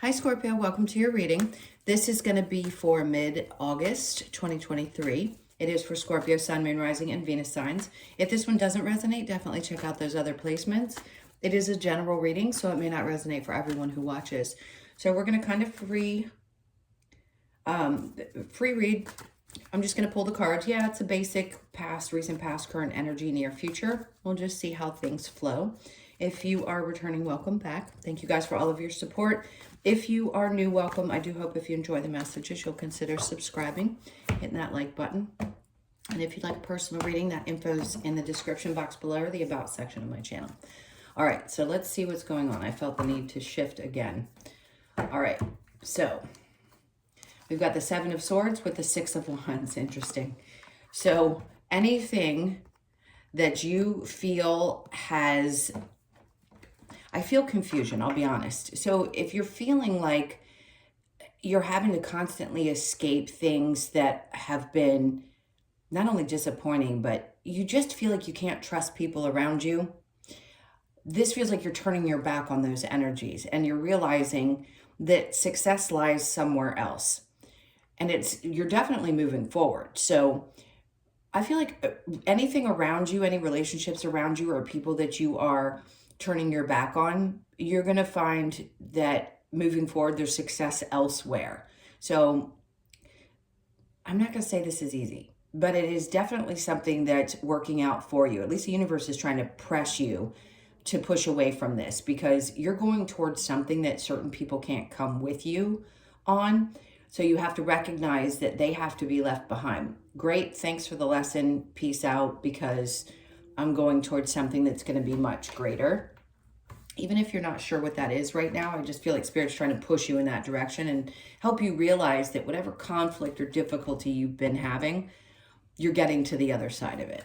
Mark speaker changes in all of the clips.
Speaker 1: Hi Scorpio, welcome to your reading. This is going to be for mid-August 2023. It is for Scorpio, Sun, Moon, Rising, and Venus signs. If this one doesn't resonate, definitely check out those other placements. It is a general reading, so it may not resonate for everyone who watches. So we're going to kind of free read. I'm just going to pull the cards. Yeah, it's a basic past, recent past, current energy, near future. We'll just see how things flow. If you are returning, welcome back. Thank you guys for all of your support. If you are new, welcome. I do hope if you enjoy the messages, you'll consider subscribing, hitting that like button. And if you'd like a personal reading, that info is in the description box below or the About section of my channel. All right, so let's see what's going on. I felt the need to shift again. All right, so we've got the Seven of Swords with the Six of Wands. Interesting. So anything that you feel has... I feel confusion, I'll be honest. So if you're feeling like you're having to constantly escape things that have been not only disappointing, but you just feel like you can't trust people around you, this feels like you're turning your back on those energies and you're realizing that success lies somewhere else. And you're definitely moving forward. So I feel like anything around you, any relationships around you or people that you are turning your back on, you're going to find that moving forward, there's success elsewhere. So I'm not going to say this is easy, but it is definitely something that's working out for you. At least the universe is trying to press you to push away from this because you're going towards something that certain people can't come with you on. So you have to recognize that they have to be left behind. Great. Thanks for the lesson. Peace out, because I'm going towards something that's going to be much greater. Even if you're not sure what that is right now, I just feel like Spirit's trying to push you in that direction and help you realize that whatever conflict or difficulty you've been having, you're getting to the other side of it.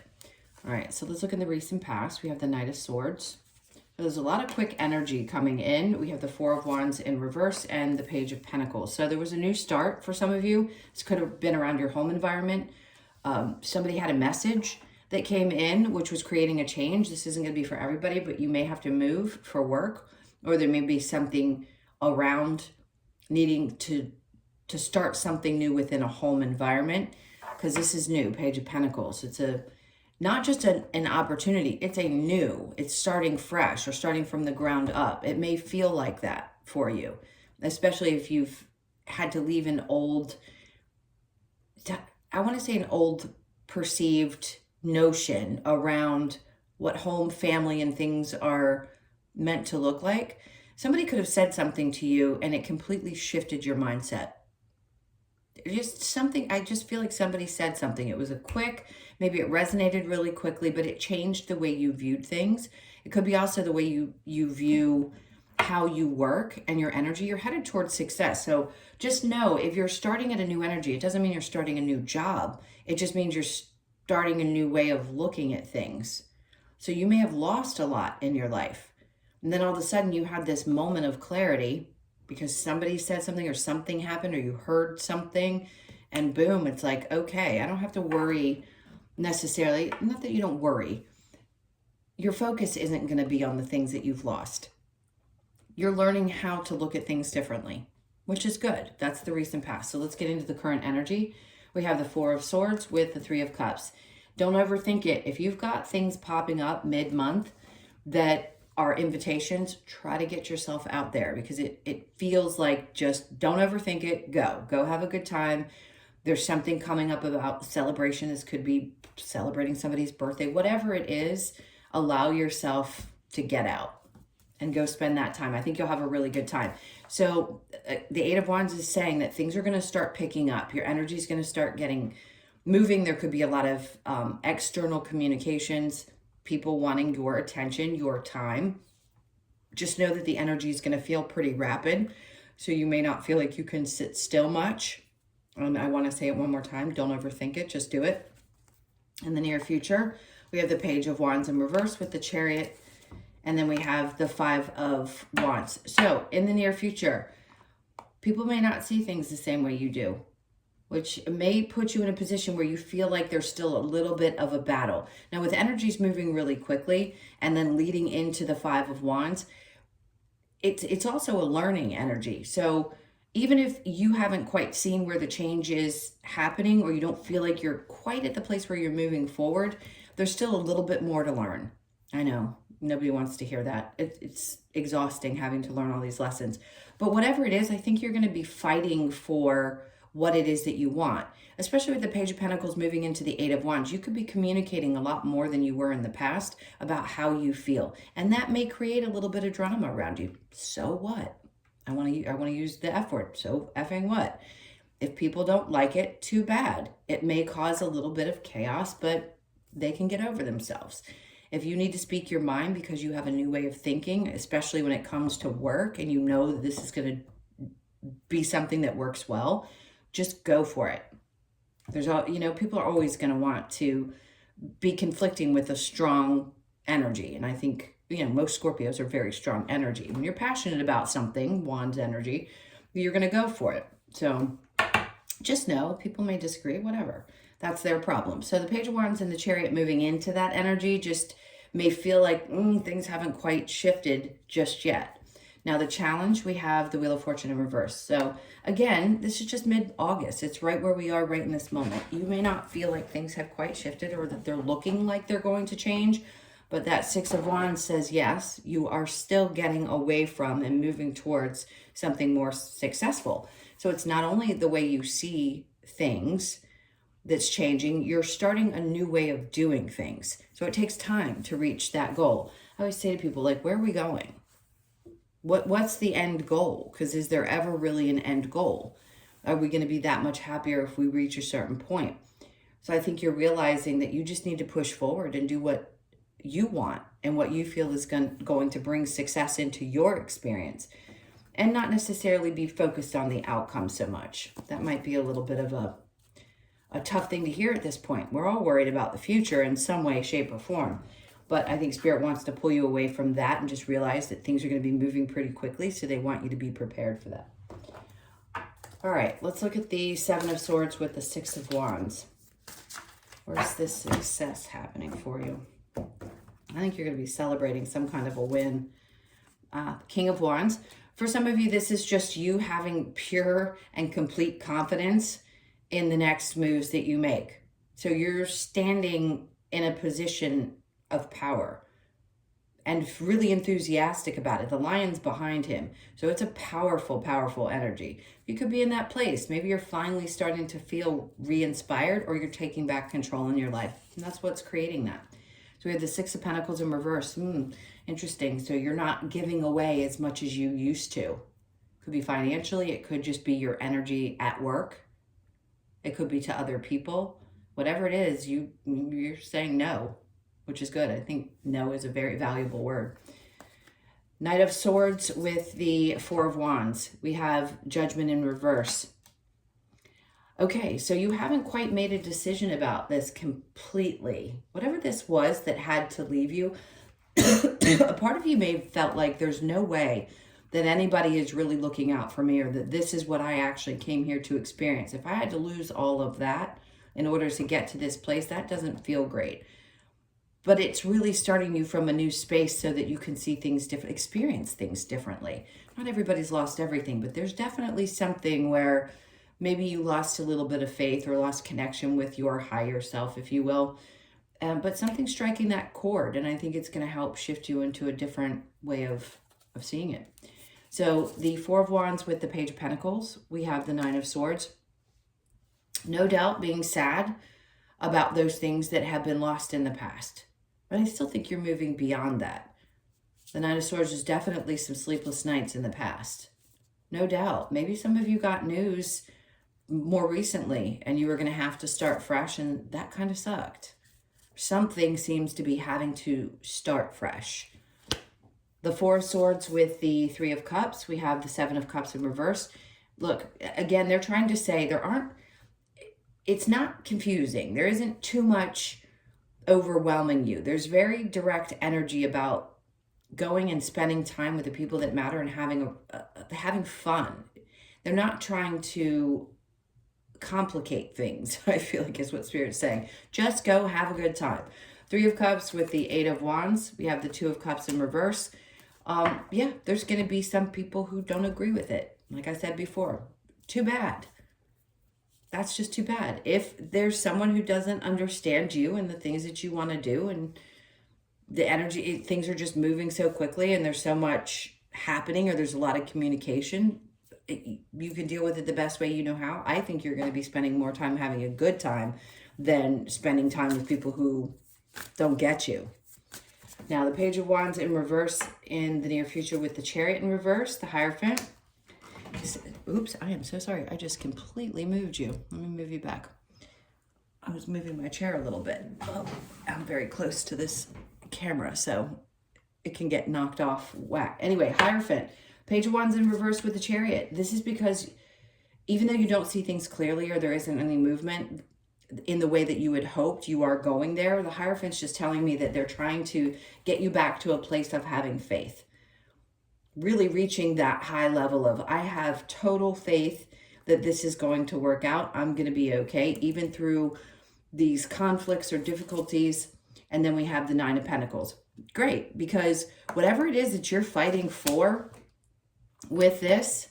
Speaker 1: All right, so let's look in the recent past. We have the Knight of Swords. There's a lot of quick energy coming in. We have the Four of Wands in reverse and the Page of Pentacles. So there was a new start for some of you. This could have been around your home environment. Somebody had a message that came in, which was creating a change. This isn't going to be for everybody, but you may have to move for work, or there may be something around needing to start something new within a home environment, because this is new, Page of Pentacles. It's not just an opportunity, it's starting fresh or starting from the ground up. It may feel like that for you, especially if you've had to leave an old, I want to say an old perceived notion around what home, family, and things are meant to look like. Somebody could have said something to you and it completely shifted your mindset. Just something, I just feel like somebody said something. It was maybe it resonated really quickly, but it changed the way you viewed things. It could be also the way you view how you work and your energy. You're headed towards success. So just know, if you're starting at a new energy, it doesn't mean you're starting a new job. It just means you're starting a new way of looking at things. So you may have lost a lot in your life. And then all of a sudden you had this moment of clarity because somebody said something or something happened or you heard something, and boom, it's like, okay, I don't have to worry necessarily. Not that you don't worry. Your focus isn't going to be on the things that you've lost. You're learning how to look at things differently, which is good. That's the recent past. So let's get into the current energy. We have the Four of Swords with the Three of Cups. Don't overthink it. If you've got things popping up mid-month that are invitations, try to get yourself out there, because it feels like, just don't overthink it. Go have a good time. There's something coming up about celebration. This could be celebrating somebody's birthday. Whatever it is, allow yourself to get out and go spend that time. I think you'll have a really good time. So the Eight of Wands is saying that things are going to start picking up. Your energy is going to start moving. There could be a lot of external communications, people wanting your attention, your time. Just know that the energy is going to feel pretty rapid. So you may not feel like you can sit still much. And I want to say it one more time. Don't overthink it. Just do it. In the near future, we have the Page of Wands in reverse with the Chariot. And then we have the Five of Wands. So in the near future, people may not see things the same way you do, which may put you in a position where you feel like there's still a little bit of a battle. Now, with energies moving really quickly and then leading into the Five of Wands, it's also a learning energy. So even if you haven't quite seen where the change is happening, or you don't feel like you're quite at the place where you're moving forward, there's still a little bit more to learn. I know nobody wants to hear that. It's exhausting having to learn all these lessons. But whatever it is, I think you're going to be fighting for what it is that you want. Especially with the Page of Pentacles moving into the Eight of Wands, you could be communicating a lot more than you were in the past about how you feel. And that may create a little bit of drama around you. So what? I want to use the F word. So effing what? If people don't like it, too bad. It may cause a little bit of chaos, but they can get over themselves. If you need to speak your mind because you have a new way of thinking, especially when it comes to work, and you know that this is going to be something that works well, just go for it. There's all, people are always going to want to be conflicting with a strong energy. And I think, most Scorpios are very strong energy. When you're passionate about something, Wands energy, you're going to go for it. So just know people may disagree, whatever. That's their problem. So the Page of Wands and the Chariot moving into that energy just may feel like things haven't quite shifted just yet. Now the challenge, we have the Wheel of Fortune in reverse. So again, this is just mid-August. It's right where we are right in this moment. You may not feel like things have quite shifted or that they're looking like they're going to change, but that Six of Wands says, yes, you are still getting away from and moving towards something more successful. So it's not only the way you see things that's changing, you're starting a new way of doing things. So it takes time to reach that goal. I always say to people, like, where are we going? What's the end goal? Because is there ever really an end goal? Are we going to be that much happier if we reach a certain point? So I think you're realizing that you just need to push forward and do what you want and what you feel is going to bring success into your experience, and not necessarily be focused on the outcome so much. That might be a little bit of a tough thing to hear at this point. We're all worried about the future in some way, shape, or form. But I think Spirit wants to pull you away from that and just realize that things are going to be moving pretty quickly. So they want you to be prepared for that. All right, let's look at the Seven of Swords with the Six of Wands. Where's this success happening for you? I think you're going to be celebrating some kind of a win. King of Wands. For some of you, this is just you having pure and complete confidence in the next moves that you make. So you're standing in a position of power and really enthusiastic about it. The lion's behind him. So it's a powerful, powerful energy. You could be in that place. Maybe you're finally starting to feel re-inspired, or you're taking back control in your life. And that's what's creating that. So we have the Six of Pentacles in reverse. Interesting. So you're not giving away as much as you used to. Could be financially. It could just be your energy at work. It could be to other people. Whatever it is, you're saying no, which is good. I think no is a very valuable word. Knight of Swords with the Four of Wands. We have Judgment in reverse. Okay, so you haven't quite made a decision about this completely. Whatever this was that had to leave you, a part of you may have felt like there's no way that anybody is really looking out for me, or that this is what I actually came here to experience. If I had to lose all of that in order to get to this place, that doesn't feel great. But it's really starting you from a new space so that you can see things different, experience things differently. Not everybody's lost everything, but there's definitely something where maybe you lost a little bit of faith or lost connection with your higher self, if you will. But something's striking that chord, and I think it's going to help shift you into a different way of seeing it. So the Four of Wands with the Page of Pentacles, we have the Nine of Swords. No doubt being sad about those things that have been lost in the past. But I still think you're moving beyond that. The Nine of Swords is definitely some sleepless nights in the past. No doubt. Maybe some of you got news more recently and you were going to have to start fresh, and that kind of sucked. Something seems to be having to start fresh. The Four of Swords with the Three of Cups. We have the Seven of Cups in reverse. Look, again, they're trying to say it's not confusing. There isn't too much overwhelming you. There's very direct energy about going and spending time with the people that matter and having fun. They're not trying to complicate things, I feel like is what Spirit's saying. Just go have a good time. Three of Cups with the Eight of Wands. We have the Two of Cups in reverse. Yeah, there's going to be some people who don't agree with it. Like I said before, too bad. That's just too bad. If there's someone who doesn't understand you and the things that you want to do, and the energy, things are just moving so quickly and there's so much happening, or there's a lot of communication, you can deal with it the best way you know how. I think you're going to be spending more time having a good time than spending time with people who don't get you. Now, the Page of Wands in reverse in the near future with the Chariot in reverse, the Hierophant. Oops, I am so sorry. I just completely moved you. Let me move you back. I was moving my chair a little bit. Oh, I'm very close to this camera, so it can get knocked off whack. Anyway, Hierophant, Page of Wands in reverse with the Chariot. This is because even though you don't see things clearly or there isn't any movement in the way that you had hoped, you are going there. The Hierophant's just telling me that they're trying to get you back to a place of having faith. Really reaching that high level of, I have total faith that this is going to work out. I'm going to be okay, even through these conflicts or difficulties. And then we have the Nine of Pentacles. Great, because whatever it is that you're fighting for with this,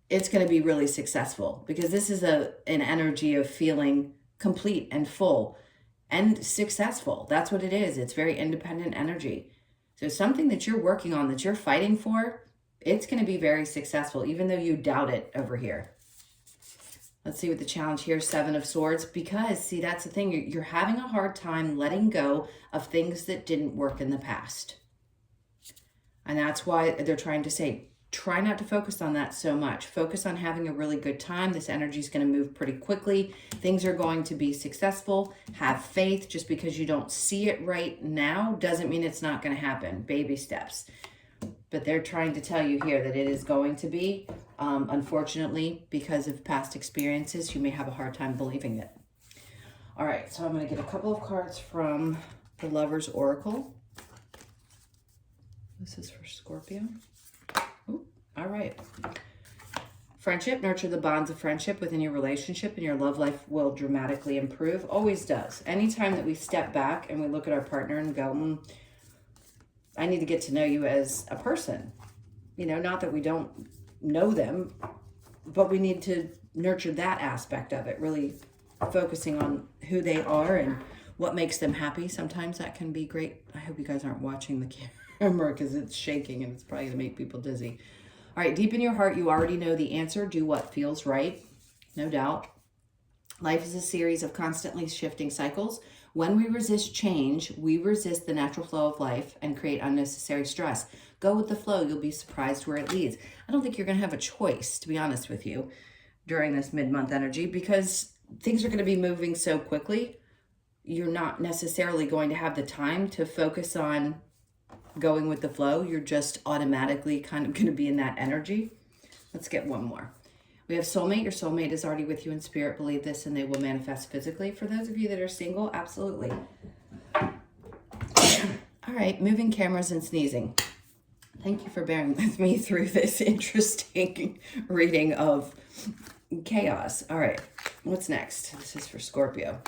Speaker 1: it's going to be really successful, because this is an energy of feeling complete and full and successful. That's what it is. It's very independent energy. So something that you're working on, that you're fighting for, it's going to be very successful, even though you doubt it over here. Let's see what the challenge here is. Seven of Swords. Because, see, that's the thing. You're having a hard time letting go of things that didn't work in the past. And that's why they're trying to say, try not to focus on that so much. Focus on having a really good time. This energy is going to move pretty quickly. Things are going to be successful. Have faith. Just because you don't see it right now doesn't mean it's not going to happen. Baby steps. But they're trying to tell you here that it is going to be. Unfortunately, because of past experiences, you may have a hard time believing it. All right, so I'm going to get a couple of cards from the Lover's Oracle. This is for Scorpio. Ooh, all right. Friendship. Nurture the bonds of friendship within your relationship, and your love life will dramatically improve. Always does. Anytime that we step back and we look at our partner and go, I need to get to know you as a person. You know, not that we don't know them, but we need to nurture that aspect of it, really focusing on who they are and what makes them happy. Sometimes that can be great. I hope you guys aren't watching the camera because it's shaking and it's probably going to make people dizzy. All right, deep in your heart, you already know the answer. Do what feels right, no doubt. Life is a series of constantly shifting cycles. When we resist change, we resist the natural flow of life and create unnecessary stress. Go with the flow. You'll be surprised where it leads. I don't think you're going to have a choice, to be honest with you, during this mid-month energy, because things are going to be moving so quickly. You're not necessarily going to have the time to focus on going with the flow. You're just automatically kind of going to be in that energy. Let's get one more. We have soulmate. Your soulmate is already with you in spirit. Believe this and they will manifest physically. For those of you that are single, absolutely. All right, moving cameras and sneezing. Thank you for bearing with me through this interesting reading of chaos. All right, what's next? This is for Scorpio.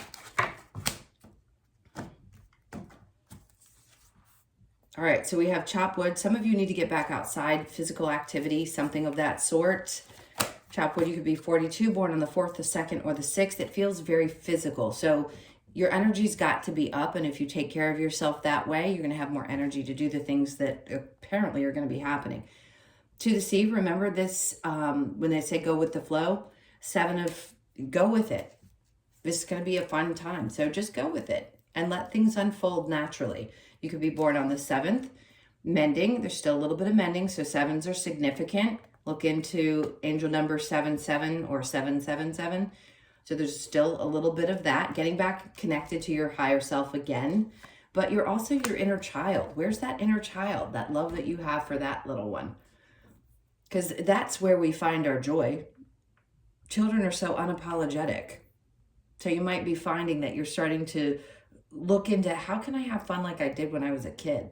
Speaker 1: All right, so we have chop wood. Some of you need to get back outside, physical activity, something of that sort. Chop wood, you could be 42, born on the 4th, the 2nd, or the 6th. It feels very physical. So your energy's got to be up, and if you take care of yourself that way, you're going to have more energy to do the things that apparently are going to be happening. To the sea, remember this, when they say go with the flow, 7 of, go with it. This is going to be a fun time. So just go with it and let things unfold naturally. You could be born on the 7th. Mending, there's still a little bit of mending, so 7s are significant. Look into angel number 77 or 777. So there's still a little bit of that, getting back connected to your higher self again. But you're also your inner child. Where's that inner child, that love that you have for that little one? Because that's where we find our joy. Children are so unapologetic. So you might be finding that you're starting to look into, how can I have fun like I did when I was a kid?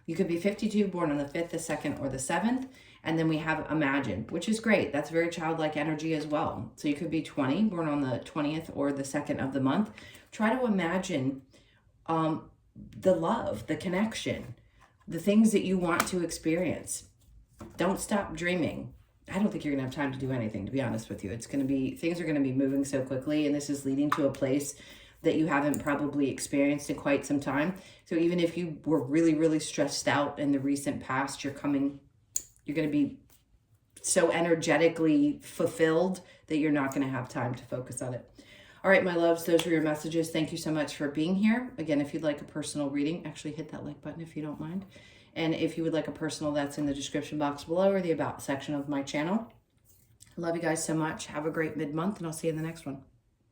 Speaker 1: You could be 52, born on the 5th, the 2nd, or the 7th. And then we have Imagine, which is great. That's very childlike energy as well. So you could be 20, born on the 20th or the 2nd of the month. Try to imagine the love, the connection, the things that you want to experience. Don't stop dreaming. I don't think you're going to have time to do anything, to be honest with you. It's going to be, things are going to be moving so quickly, and this is leading to a place that you haven't probably experienced in quite some time. So even if you were really, really stressed out in the recent past, you're going to be so energetically fulfilled that you're not going to have time to focus on it. All right, my loves, those were your messages. Thank you so much for being here. Again, if you'd like a personal reading, actually hit that like button if you don't mind. And if you would like a personal, that's in the description box below or the about section of my channel. I love you guys so much. Have a great mid-month, and I'll see you in the next one.